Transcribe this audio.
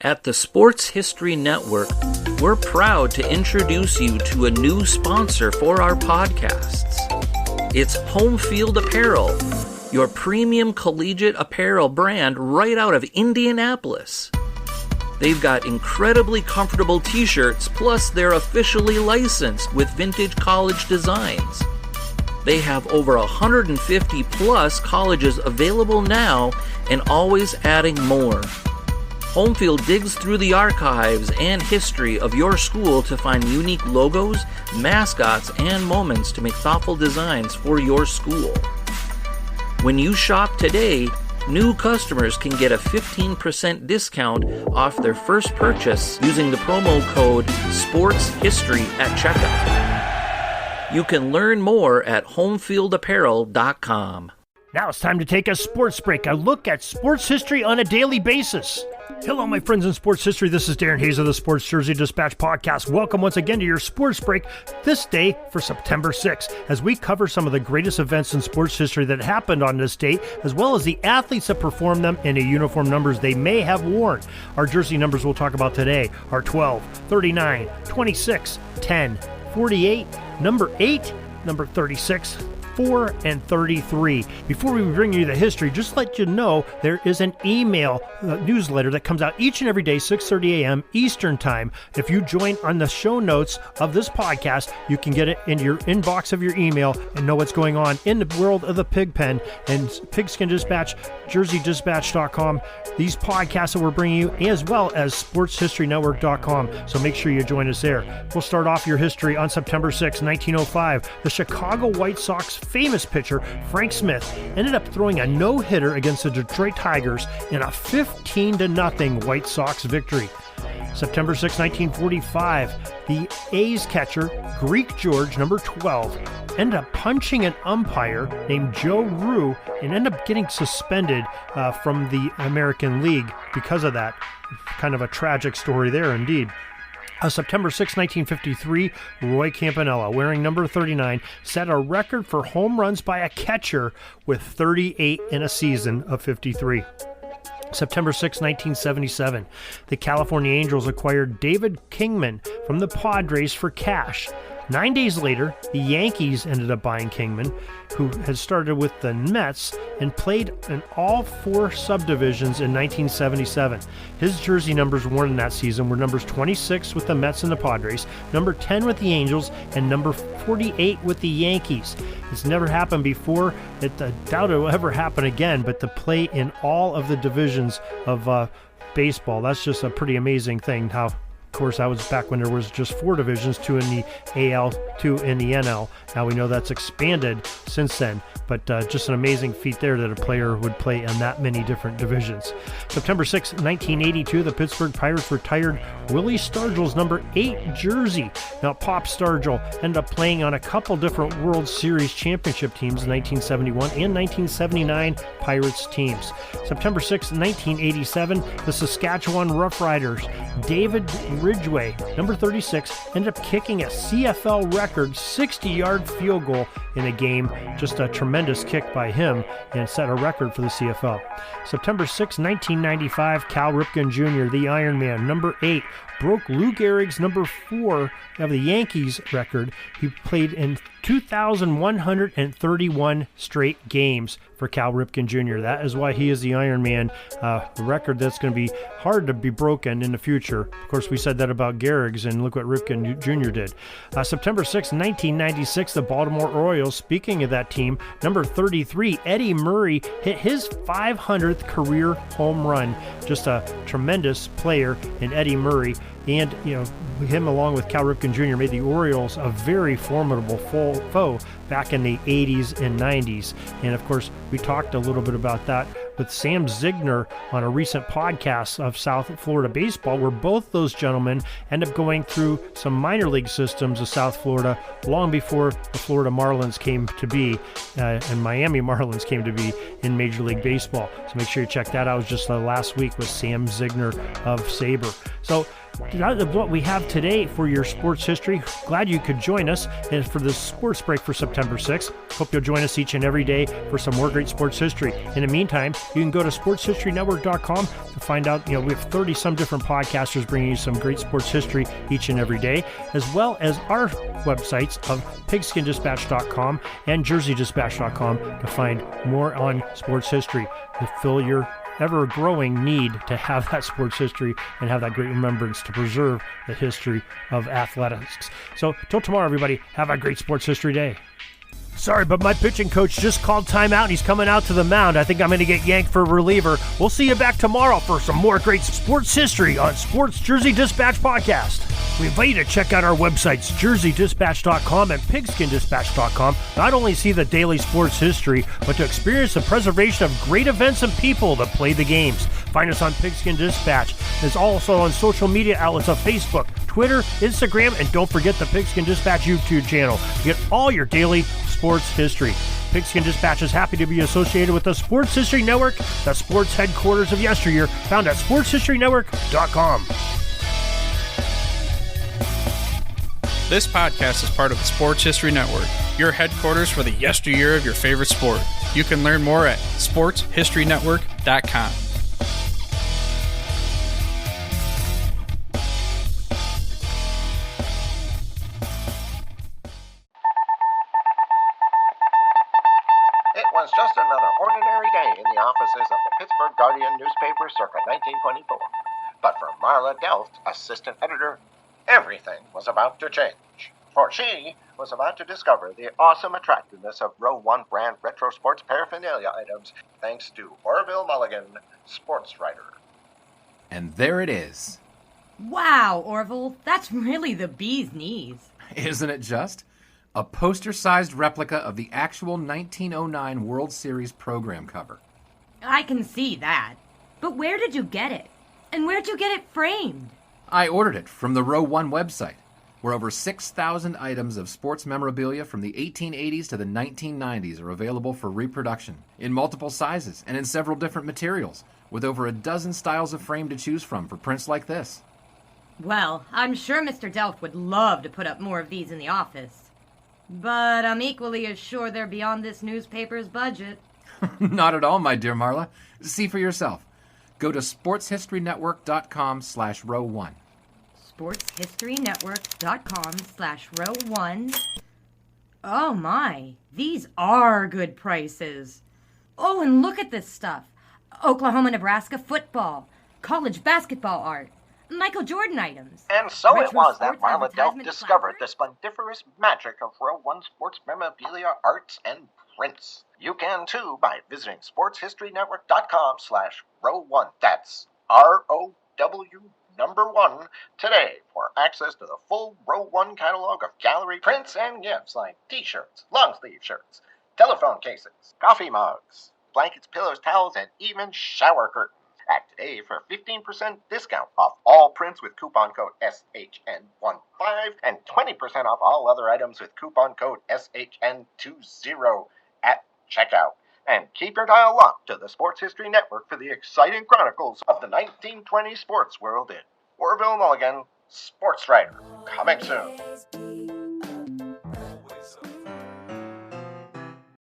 At the Sports History Network, we're proud to introduce you to a new sponsor for our podcasts. It's Home Field Apparel, your premium collegiate apparel brand right out of Indianapolis. They've got incredibly comfortable t-shirts, plus they're officially licensed with vintage college designs. They have over 150 plus colleges available now and always adding more. Homefield digs through the archives and history of your school to find unique logos, mascots, and moments to make thoughtful designs for your school. When you shop today, new customers can get a 15% discount off their first purchase using the promo code SPORTSHISTORY at checkout. You can learn more at homefieldapparel.com. Now it's time to take a sports break, a look at sports history on a daily basis. Hello, my friends in sports history. This is Darren Hayes of the Sports Jersey Dispatch Podcast. Welcome once again to your sports break this day for September 6th, as we cover some of the greatest events in sports history that happened on this date, as well as the athletes that performed them and the uniform numbers they may have worn. Our jersey numbers we'll talk about today are 12, 39, 26, 10, 48, number 8, number 36, 4, and 33. Before we bring you the history, just let you know there is an email newsletter that comes out each and every day, 6:30 a.m. Eastern Time. If you join on the show notes of this podcast, you can get it in your inbox of your email and know what's going on in the world of the pig pen and Pigskin Dispatch, JerseyDispatch.com, these podcasts that we're bringing you, as well as SportsHistoryNetwork.com. So make sure you join us there. We'll start off your history on September 6, 1905. The Chicago White Sox famous pitcher Frank Smith ended up throwing a no-hitter against the Detroit Tigers in a 15-0 White Sox victory. September 6, 1945, the A's catcher Greek George, number 12, ended up punching an umpire named Joe Rue and ended up getting suspended from the American League because of that. Kind of a tragic story there indeed. September 6, 1953, Roy Campanella, wearing number 39, set a record for home runs by a catcher with 38 in a season of 53. September 6, 1977, the California Angels acquired David Kingman from the Padres for cash. 9 days later, the Yankees ended up buying Kingman, who had started with the Mets and played in all 4 subdivisions in 1977. His jersey numbers worn in that season were numbers 26 with the Mets and the Padres, number 10 with the Angels, and number 48 with the Yankees. It's never happened before. I doubt it will ever happen again, but to play in all of the divisions of baseball, that's just a pretty amazing thing. How, of course, that was back when there was just 4 divisions, 2 in the AL, 2 in the NL. Now we know that's expanded since then, but just an amazing feat there that a player would play in that many different divisions. September 6, 1982, the Pittsburgh Pirates retired Willie Stargell's number 8 jersey. Now, Pop Stargell ended up playing on a couple different World Series championship teams in 1971 and 1979 Pirates teams. September 6, 1987, the Saskatchewan Roughriders, David Ridgway, number 36, ended up kicking a CFL record 60-yard field goal in a game. Just a tremendous kick by him and set a record for the CFL. September 6, 1995, Cal Ripken Jr., the Iron Man, number 8, broke Lou Gehrig's number 4 of the Yankees record. He played in 2,131 straight games for Cal Ripken Jr. That is why he is the Iron Man, a record that's going to be hard to be broken in the future. Of course, we said that about Gehrig's, and look what Ripken Jr. did. September 6, 1996, the Baltimore Orioles, speaking of that team, number 33, Eddie Murray, hit his 500th career home run. Just a tremendous player in Eddie Murray. And, him along with Cal Ripken Jr. made the Orioles a very formidable foe back in the 80s and 90s. And, of course, we talked a little bit about that with Sam Zigner on a recent podcast of South Florida baseball, where both those gentlemen end up going through some minor league systems of South Florida long before the Florida Marlins came to be and Miami Marlins came to be in Major League Baseball. So make sure you check that out. It was just last week with Sam Zigner of Sabre. So what we have today for your sports history. Glad you could join us and for this sports break for September 6th. Hope you'll join us each and every day for some more great sports history. In the meantime, you can go to sportshistorynetwork.com to find out, we have 30 some different podcasters bringing you some great sports history each and every day, as well as our websites of pigskindispatch.com and jerseydispatch.com to find more on sports history to fill your ever-growing need to have that sports history and have that great remembrance to preserve the history of athletics. So, till tomorrow, everybody, have a great sports history day. Sorry, but my pitching coach just called timeout and he's coming out to the mound. I think I'm going to get yanked for a reliever. We'll see you back tomorrow for some more great sports history on Sports Jersey Dispatch Podcast. We invite you to check out our websites, jerseydispatch.com and pigskindispatch.com. Not only see the daily sports history, but to experience the preservation of great events and people that play the games. Find us on Pigskin Dispatch. It's also on social media outlets of Facebook, Twitter, Instagram, and don't forget the Pigskin Dispatch YouTube channel to get all your daily sports history. Pigskin Dispatch is happy to be associated with the Sports History Network, the sports headquarters of yesteryear, found at sportshistorynetwork.com. This podcast is part of the Sports History Network, your headquarters for the yesteryear of your favorite sport. You can learn more at sportshistorynetwork.com. It was just another ordinary day in the offices of the Pittsburgh Guardian newspaper circa 1924. But for Marla Delft, assistant editor, everything was about to change. For she was about to discover the awesome attractiveness of Row 1 brand retro sports paraphernalia items thanks to Orville Mulligan, sports writer. And there it is. Wow, Orville, that's really the bee's knees. Isn't it just? A poster-sized replica of the actual 1909 World Series program cover. I can see that. But where did you get it? And where'd you get it framed? I ordered it from the Row 1 website, where over 6,000 items of sports memorabilia from the 1880s to the 1990s are available for reproduction in multiple sizes and in several different materials, with over a dozen styles of frame to choose from for prints like this. Well, I'm sure Mr. Delft would love to put up more of these in the office. But I'm equally as sure they're beyond this newspaper's budget. Not at all, my dear Marla. See for yourself. Go to sportshistorynetwork.com/row1. sportshistorynetwork.com/row1. Oh my, these are good prices. Oh, and look at this stuff. Oklahoma-Nebraska football, college basketball art, Michael Jordan items. And so retro it was that sports Marla Delft advertisement discovered the placards. splendiferous magic of Row 1 sports memorabilia, arts, and prints. You can too by visiting sportshistorynetwork.com/row1. That's ROW1 today for access to the full Row 1 catalog of gallery prints and gifts like t-shirts, long-sleeve shirts, telephone cases, coffee mugs, blankets, pillows, towels, and even shower curtains. Act today for a 15% discount off all prints with coupon code SHN15 and 20% off all other items with coupon code SHN20 at checkout. And keep your dial locked to the Sports History Network for the exciting chronicles of the 1920 sports world in Orville Mulligan, sports writer. Coming soon.